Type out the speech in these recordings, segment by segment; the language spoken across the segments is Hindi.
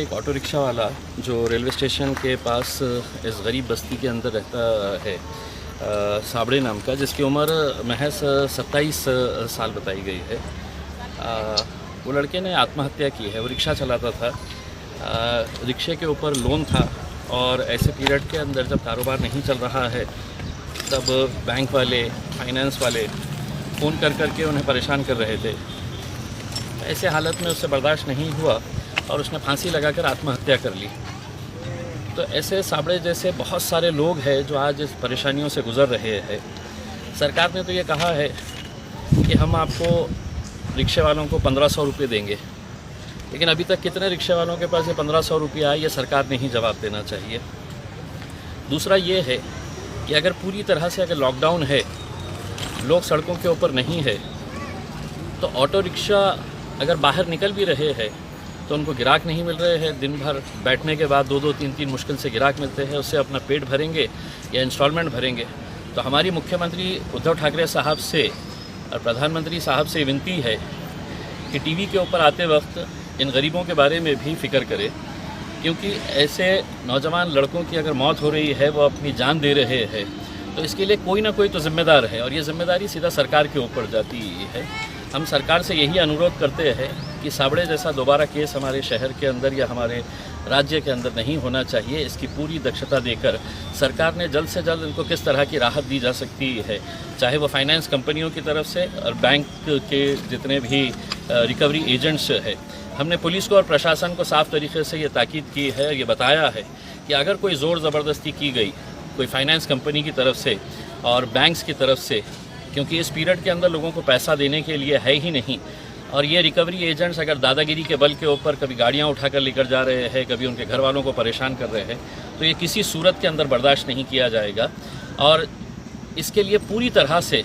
एक ऑटो रिक्शा वाला जो रेलवे स्टेशन के पास इस गरीब बस्ती के अंदर रहता है, साबड़े नाम का, जिसकी उम्र महज 27 साल बताई गई है। वो लड़के ने आत्महत्या की है। वो रिक्शा चलाता था, रिक्शे के ऊपर लोन था और ऐसे पीरियड के अंदर जब कारोबार नहीं चल रहा है तब बैंक वाले, फाइनेंस वाले फ़ोन कर के उन्हें परेशान कर रहे थे। ऐसे हालत में उससे बर्दाश्त नहीं हुआ और उसने फांसी लगाकर आत्महत्या कर ली। तो ऐसे साबड़े जैसे बहुत सारे लोग हैं जो आज इस परेशानियों से गुज़र रहे हैं। सरकार ने तो ये कहा है कि हम आपको रिक्शे वालों को 1500 रुपये देंगे, लेकिन अभी तक कितने रिक्शे वालों के पास ये 1500 रुपये आए, ये सरकार ने ही जवाब देना चाहिए। दूसरा ये है कि अगर पूरी तरह से अगर लॉकडाउन है, लोग सड़कों के ऊपर नहीं है, तो ऑटो रिक्शा अगर बाहर निकल भी रहे हैं तो उनको गिराक नहीं मिल रहे हैं। दिन भर बैठने के बाद 2-2, 3-3 मुश्किल से गिराक मिलते हैं, उससे अपना पेट भरेंगे या इंस्टॉलमेंट भरेंगे। तो हमारी मुख्यमंत्री उद्धव ठाकरे साहब से और प्रधानमंत्री साहब से विनती है कि टीवी के ऊपर आते वक्त इन गरीबों के बारे में भी फ़िक्र करें, क्योंकि ऐसे नौजवान लड़कों की अगर मौत हो रही है, वो अपनी जान दे रहे हैं, तो इसके लिए कोई ना कोई तो ज़िम्मेदार है और ये ज़िम्मेदारी सीधा सरकार के ऊपर जाती है। हम सरकार से यही अनुरोध करते हैं कि साबड़े जैसा दोबारा केस हमारे शहर के अंदर या हमारे राज्य के अंदर नहीं होना चाहिए। इसकी पूरी दक्षता देकर सरकार ने जल्द से जल्द इनको किस तरह की राहत दी जा सकती है, चाहे वो फाइनेंस कंपनियों की तरफ से और बैंक के जितने भी रिकवरी एजेंट्स है। हमने पुलिस को और प्रशासन को साफ तरीके से ये ताकीद की है, ये बताया है कि अगर कोई ज़ोर ज़बरदस्ती की गई कोई फाइनेंस कंपनी की तरफ से और बैंक्स की तरफ से, क्योंकि इस पीरियड के अंदर लोगों को पैसा देने के लिए है ही नहीं, और ये रिकवरी एजेंट्स अगर दादागिरी के बल के ऊपर कभी गाड़ियां उठाकर लेकर जा रहे हैं, कभी उनके घर वालों को परेशान कर रहे हैं, तो ये किसी सूरत के अंदर बर्दाश्त नहीं किया जाएगा। और इसके लिए पूरी तरह से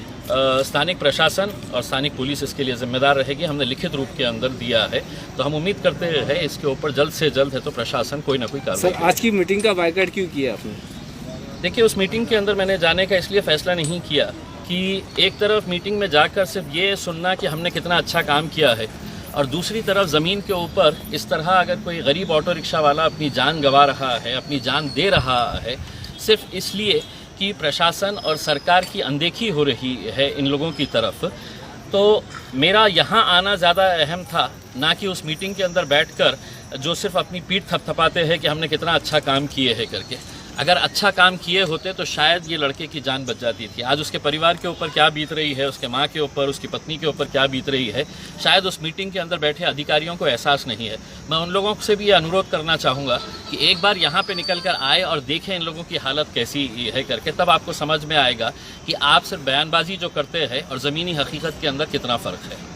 स्थानिक प्रशासन और स्थानिक पुलिस इसके लिए ज़िम्मेदार रहेगी। हमने लिखित रूप के अंदर दिया है, तो हम उम्मीद करते हैं इसके ऊपर जल्द से जल्द है तो प्रशासन कोई ना कोई कार्रवाई। सर, आज की मीटिंग का बायकॉट क्यों किया आपने? देखिए, उस मीटिंग के अंदर मैंने जाने का इसलिए फ़ैसला नहीं किया कि एक तरफ मीटिंग में जाकर सिर्फ ये सुनना कि हमने कितना अच्छा काम किया है, और दूसरी तरफ ज़मीन के ऊपर इस तरह अगर कोई गरीब ऑटो रिक्शा वाला अपनी जान गंवा रहा है, अपनी जान दे रहा है, सिर्फ इसलिए कि प्रशासन और सरकार की अनदेखी हो रही है इन लोगों की तरफ, तो मेरा यहाँ आना ज़्यादा अहम था, ना कि उस मीटिंग के अंदर बैठकर जो सिर्फ अपनी पीठ थपथपाते हैं कि हमने कितना अच्छा काम किए है करके। अगर अच्छा काम किए होते तो शायद ये लड़के की जान बच जाती थी। आज उसके परिवार के ऊपर क्या बीत रही है, उसके माँ के ऊपर, उसकी पत्नी के ऊपर क्या बीत रही है, शायद उस मीटिंग के अंदर बैठे अधिकारियों को एहसास नहीं है। मैं उन लोगों से भी ये अनुरोध करना चाहूँगा कि एक बार यहाँ पे निकल कर आए और देखें इन लोगों की हालत कैसी है करके, तब आपको समझ में आएगा कि आप सिर्फ बयानबाजी जो करते हैं और ज़मीनी हकीकत के अंदर कितना फ़र्क है।